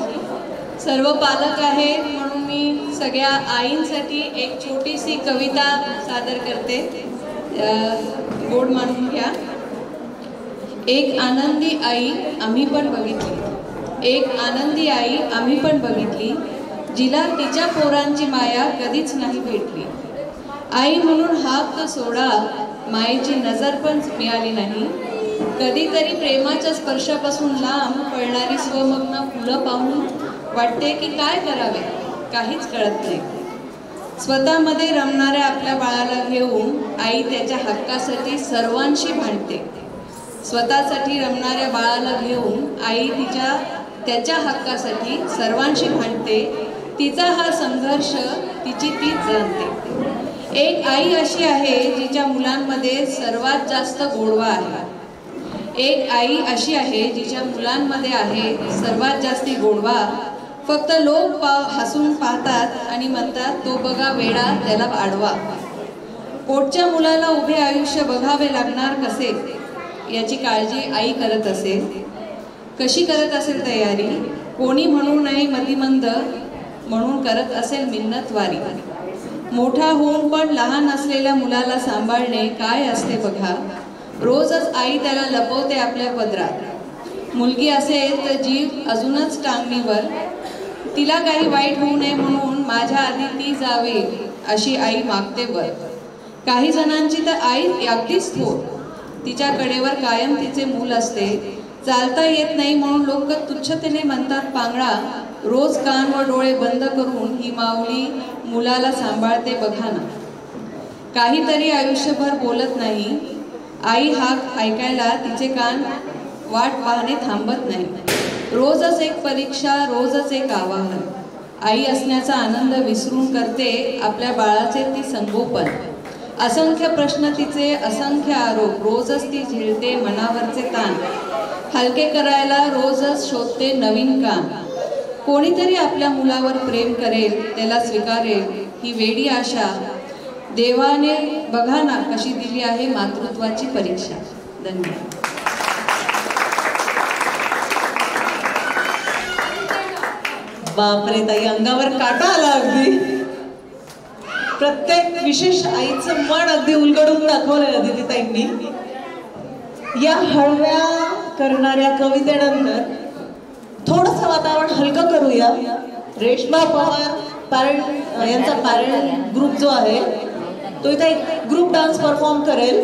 सर्व पालक आहेत म्हणून मी सगळ्या आईंसाठी एक छोटीशी कविता सादर करते. गोड मानून घ्या. एक आनंदी आई आम्ही पण बघितली, एक आनंदी आई आम्ही पण बघितली, जिला तिच्या पोरांची माया कधीच नाही भेटली. आई म्हणून हाक सोडा मायेची नजर पण मिळाली नाही. कधीतरी प्रेमाच्या स्पर्शापासून लांब पळणारी स्वमग्न फुलं पाहून वाटते की काय करावे काहीच कळत नाही. स्वतःमध्ये रमणाऱ्या आपल्या बाळाला घेऊन आई त्याच्या हक्कासाठी सर्वांशी भांडते. स्वतःसाठी रमणाऱ्या बाळाला घेऊन आई त्याच्या हक्कासाठी सर्वांशी भांडते. तिचा हा संघर्ष तिची तीच जाणते. एक आई अशी आहे जिच्या मुलांमध्ये सर्वात जास्त गोडवा आहे. एक आई अशी आहे जिच्या मुलांमध्ये आहे सर्वात जास्ती गोडवा. फक्त लोक हसून पाहतात आणि म्हणतात तो बघा वेडा त्याला आडवा. पोटच्या मुलाला उभे आयुष्य बघावे लागणार कसे याची काळजी आई करत असेल. कशी करत असेल तयारी कोणी म्हणू नये मतिमंद म्हणून करत असेल मिन्नतवारी. मोठा होऊन पण लहान असलेल्या मुलाला सांभाळणे काय असते बघा. रोजच आई त्याला लपवते आपल्या पदरात. मुलगी असेल तर जीव अजूनच टांगणीवर. तिला काही वाईट होऊ नये म्हणून माझ्या आधी ती जावे अशी आई मागते वर. काही जणांची तर आई अगदीच थोर. तिच्या कडेवर कायम तिचे मूल असते. चालता येत नाही म्हणून लोक तुच्छतेने म्हणतात पांगळा. रोज कान व डोळे बंद करून ही माऊली मुलाला सांभाळते बघा ना. काहीतरी आयुष्यभर बोलत नाही. आई हाक ऐकायला तिचे कान वाट पाहणे थांबत नाही. रोजच एक परीक्षा, रोजच एक आवाहन. आई असण्याचा आनंद विसरून करते आपल्या बाळाचे ती संगोपन. असंख्य प्रश्न तिचे, असंख्य आरोप. रोजच ती झेलते मनावरचे ताण. हलके करायला रोजच शोधते नवीन काम. कोणीतरी आपल्या मुलावर प्रेम करेल, त्याला स्वीकारेल ही वेडी आशा. देवाने बघा ना कशी दिली आहे मातृत्वाची परीक्षा. धन्यवाद. बापरे ताई, अंगावर काटा आला अगदी. प्रत्येक विशेष आईचं मन अगदी उलगडून दाखवलंय आदितीताईंनी. या हळव्या करणाऱ्या कवितेनंतर थोडंसं वातावरण हलकं करूया. रेश्मा पवार पॅरेंट यांचा पॅरेंट ग्रुप जो आहे तो इथे एक ग्रुप डान्स परफॉर्म करेल.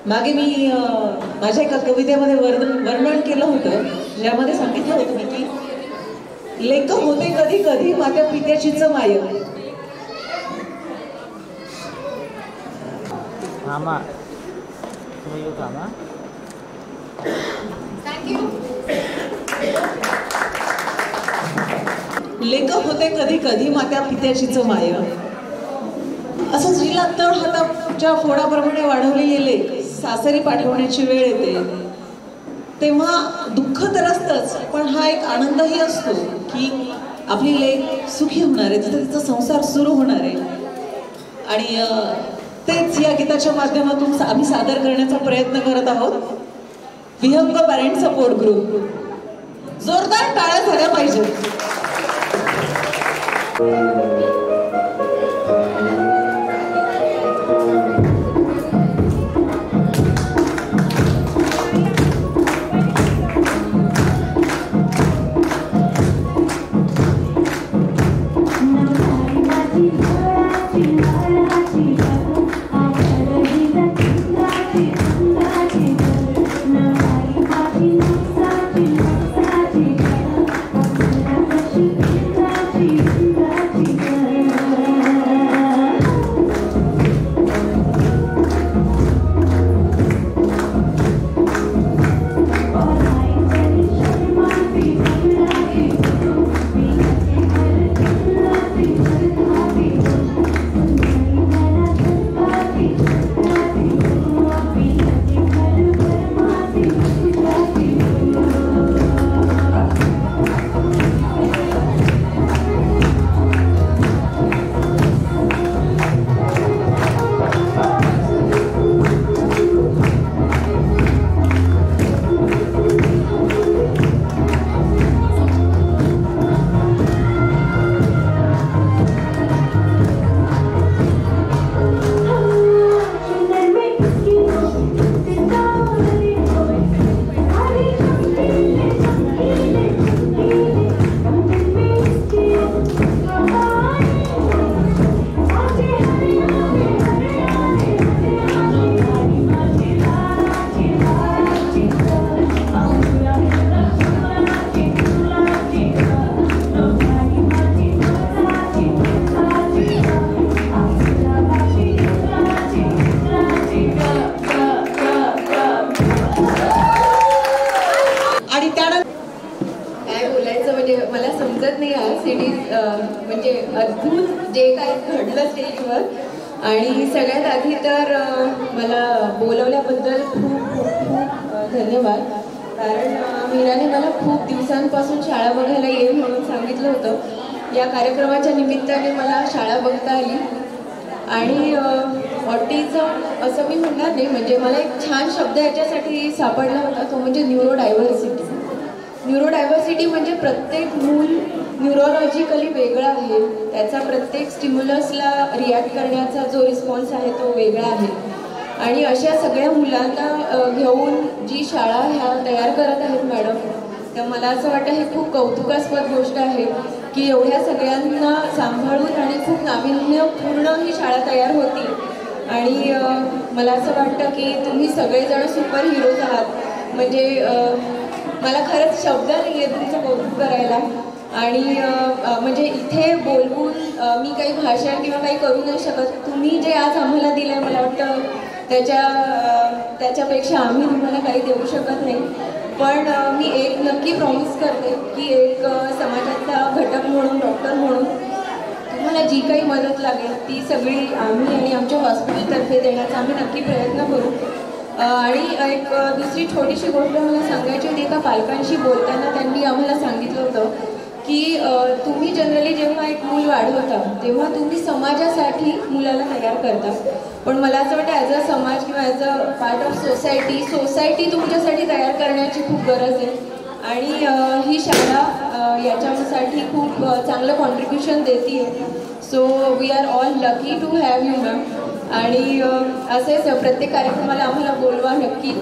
मागे मी माझ्या एका कवितेमध्ये वर्णन केलं होतं, ज्यामध्ये सांगितलं होतं मी की लेक होते कधी कधी माझ्या पित्याचीच माय. मामा तुम्ही येऊ का? लेक होते कधी कधी मात्या पित्याचीच माय. असं जिला तळ हाताच्या फोडाप्रमाणे वाढवलेले लेक सासरी पाठवण्याची वेळ येते तेव्हा दुःख तर असतंच, पण हा एक आनंदही असतो की आपली लेक सुखी होणार आहे, तिथे तिचा संसार सुरू होणार आहे. आणि तेच या गीताच्या माध्यमातून आम्ही सादर करण्याचा प्रयत्न करत आहोत. विहंग पॅरेंट सपोर्ट ग्रुप, जोरदार टाळ्या झाल्या पाहिजेत. Thank you. म्हणजे अद्भुत जे काही घडलं स्टेजवर. आणि सगळ्यात आधी तर मला बोलवल्याबद्दल खूप खूप खूप धन्यवाद. कारण मीराने मला खूप दिवसांपासून शाळा बघायला ये म्हणून सांगितलं होतं. या कार्यक्रमाच्या निमित्ताने मला शाळा बघता आली. आणि ऑटिझम असं मी म्हणणार नाही, म्हणजे मला एक छान शब्द याच्यासाठी सापडला होता, तो म्हणजे न्यूरोडायव्हर्सिटी. न्यूरोडायव्हर्सिटी म्हणजे प्रत्येक मूल न्यूरोलॉजिकली वेगळा आहे. त्याचा प्रत्येक स्टिम्युलसला रिॲक्ट करण्याचा जो रिस्पॉन्स आहे तो वेगळा आहे. आणि अशा सगळ्या मुलांना घेऊन जी शाळा ह्या तयार करत आहेत मॅडम, तर मला असं वाटतं हे खूप कौतुकास्पद गोष्ट आहे की एवढ्या सगळ्यांना सांभाळून आणि खूप नाविन्यपूर्ण ही शाळा तयार होती. आणि मला असं वाटतं की तुम्ही सगळेजण सुपर हिरोज आहात. म्हणजे मला खरंच शब्द नाही आहे तुमचं कौतुक करायला. आणि म्हणजे इथे बोलवून मी काही भाषण किंवा काही करू नाही शकत. तुम्ही जे आज आम्हाला दिलं आहे मला वाटतं त्याच्यापेक्षा आम्ही तुम्हाला काही देऊ शकत नाही. पण मी एक नक्की प्रॉमिस करते की एक समाजाचा घटक म्हणून, डॉक्टर म्हणून तुम्हाला जी काही मदत लागेल ती सगळी आम्ही आणि आमच्या हॉस्पिटलतर्फे देण्याचा आम्ही नक्की प्रयत्न करू. आणि एक दुसरी छोटीशी गोष्ट मला सांगायची होती. एका पालकांशी बोलताना त्यांनी आम्हाला सांगितलं होतं की तुम्ही जनरली जेव्हा एक मूल वाढवता तेव्हा तुम्ही समाजासाठी मुलाला तयार करता. पण मला असं वाटतं ॲज अ समाज किंवा as a part of society तुमच्यासाठी तयार करण्याची खूप गरज आहे. आणि ही शाळा याच्यासाठी खूप चांगलं कॉन्ट्रीब्युशन देते. So we are all lucky to have you ma'am. आणि असेच प्रत्येक कार्यक्रमाला आम्हाला बोलवा नक्की.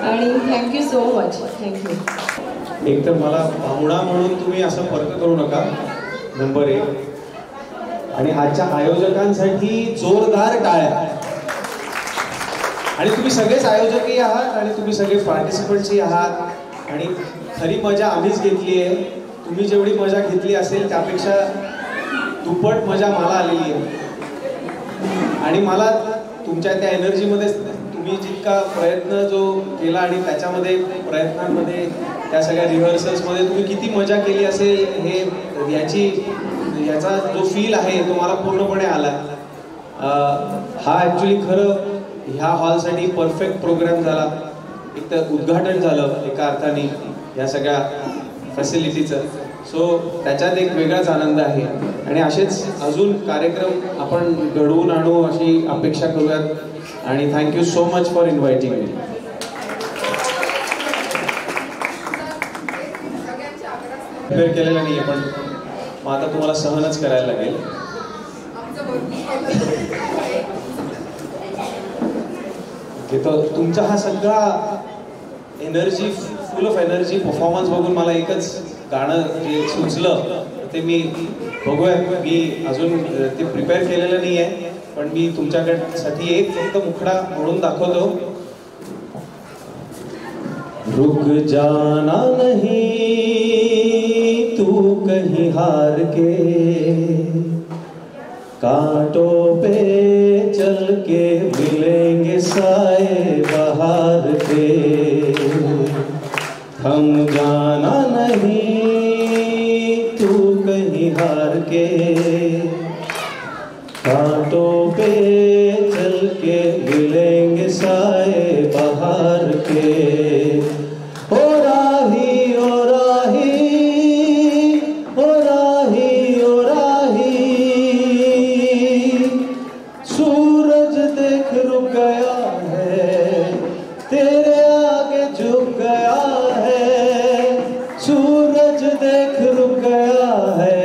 आणि थँक्यू सो मच. थँक्यू. एक तर मला पाहुणा म्हणून तुम्ही असं फरक करू नका, नंबर 1. आणि आजच्या आयोजकांसाठी जोरदार टाळ्या. आणि तुम्ही सगळेच आयोजकही आहात आणि तुम्ही सगळे पार्टिसिपंट्सही आहात. आणि खरी मजा आम्हीच घेतली आहे. तुम्ही जेवढी मजा घेतली असेल त्यापेक्षा दुप्पट मजा मला आलेली आहे. आणि मला तुमच्या त्या एनर्जीमध्ये तुम्ही जितका प्रयत्न जो केला आणि त्याच्यामध्ये प्रयत्नांमध्ये त्या सगळ्या रिहर्सल्समध्ये तुम्ही किती मजा केली असेल हे याचा जो फील आहे तो मला पूर्णपणे आला. हा ॲक्च्युली खरं ह्या हॉलसाठी परफेक्ट प्रोग्राम झाला. एक तर उद्घाटन झालं एका अर्थाने या सगळ्या फॅसिलिटीचं. सो त्याच्यात एक वेगळाच आनंद आहे. आणि असेच अजून कार्यक्रम आपण घडवून आणू अशी अपेक्षा करूयात. आणि thank you so much for inviting me. Prepare केलेलं नाही आहे पण मग आता तुम्हाला सहनच करायला लागेल. तो तुमचा हा सगळा energy, full of energy performance बघून मला एकच गाणं जे सुचलं ते मी बघूया. मी अजून ते प्रिपेअर केलेलं नाही आहे पण मी तुमच्याकडसाठी एक फक्त मुखडा म्हणून दाखवतो. रुक जाना नहीं तू कहीं हार के, कांटों पे चल के मिलेंगे साए बहार के. थम जाना नहीं तू कहीं हार के, कांटों पे चल के मिलेंगे साए बहार के. ओ राही ओ राही ओ राही ओ राही, सूरज देख रुक गया है तेरे आगे झुक गया है. सूरज देख रुक गया है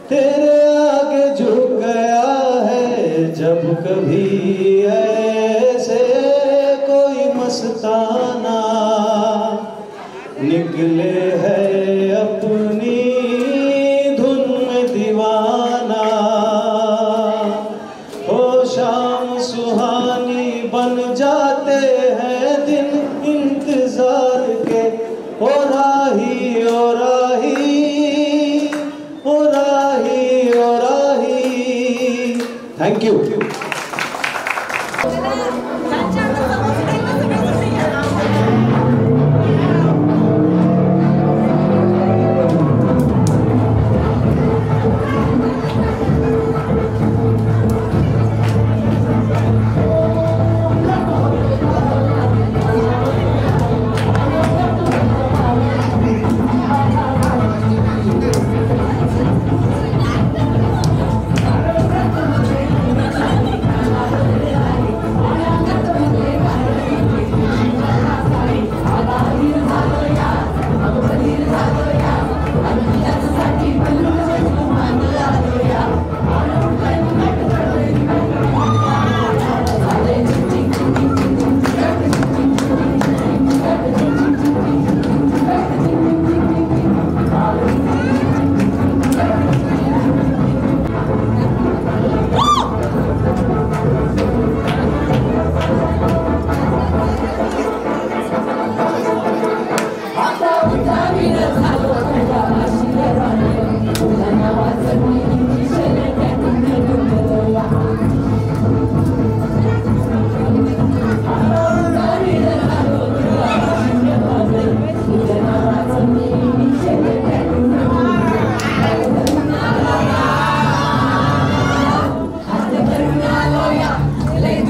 तेरे आगे झुक गया है. जब कभी ऐसे कोई मस्ताना निकले है अपनी धुन में दीवाना, हो शाम सुहानी बन जाते हैं दिन इंतजार के. ओ राही ओ राही ओ राही ओ राही. Thank you. घालूया लय